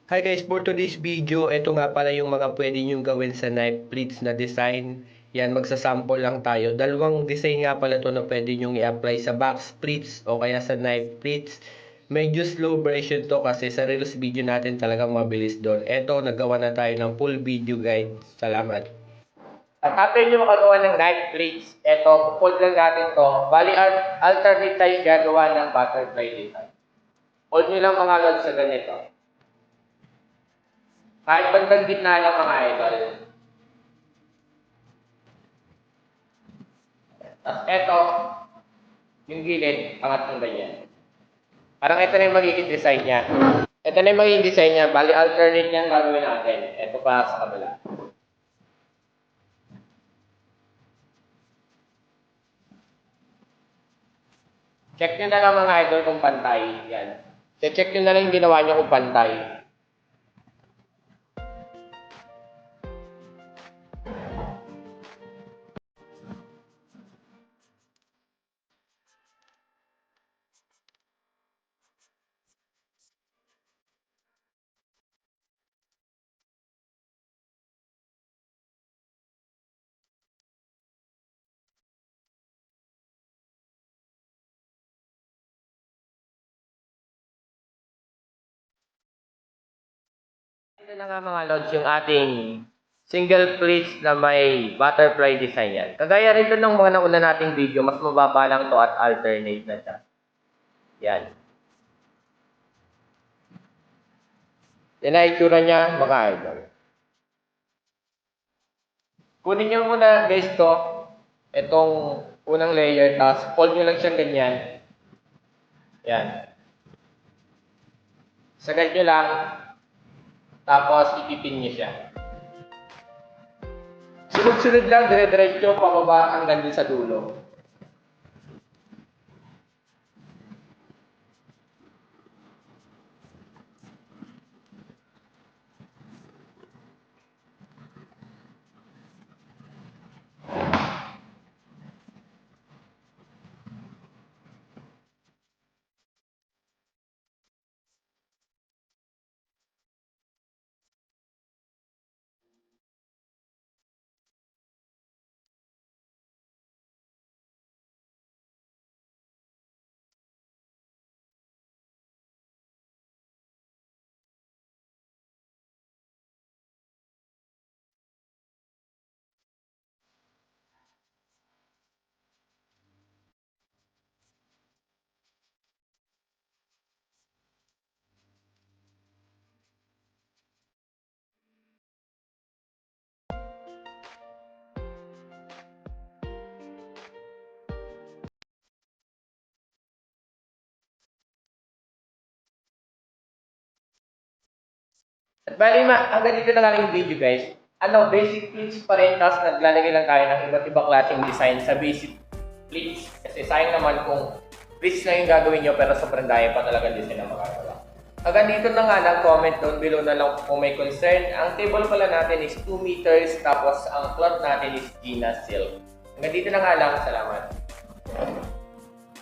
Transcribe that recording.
Hi guys, for today's video, ito nga pala yung mga pwede nyong gawin sa knife pleats na design. Yan, magsasample lang tayo. Dalawang design nga pala to na pwede nyong i-apply sa box pleats o kaya sa knife pleats. Medyo slow version to kasi sa reels video natin talagang mabilis doon. Ito, nagawa na tayo ng full video guide. Salamat. At after nyo makagawa ng knife pleats, ito, pupold lang natin to. Bali, alternate tayo gagawa ng butterfly design. Hold nyo lang mga lods sa ganito. Kahit bandang gitna lang mga idol. Tapos eto, yung gilid, pangatlong ganyan. Parang ito na yung magiging design niya. Ito na yung magiging design niya. Bali, alternate niyan gagawin natin. Ito pa sa kabila. Check nyo na lang mga idol kung pantay. Yan. Check nyo na lang yung ginawa nyo kung pantay. Ito na nga mga lods yung ating single pleats na may butterfly design yan. Kagaya rin ng mga nauna nating video, mas mababa lang to at alternate na siya. Yan. Yan na itsura niya mga idol. Kunin nyo muna guys to, itong unang layer, tapos fold nyo lang siyang ganyan. Yan. Sagad nyo lang, tapos ipipin nyo siya. Sunod-sunod lang, dire-diretso pababa hanggang din sa dulo. At bali, hanggang dito na lang yung video guys. Basic pleats pa rin, tapos naglalagay lang tayo ng iba't ibang klaseng design sa basic pleats. Kasi sayang naman kung pleats lang yung gagawin nyo, pero sobrang daya pa talaga design na magagawa. Hanggang dito na nga lang, comment down below na lang kung may concern. Ang table pala natin is 2 meters, tapos ang cloth natin is Gina Silk. Hanggang dito na nga lang, salamat.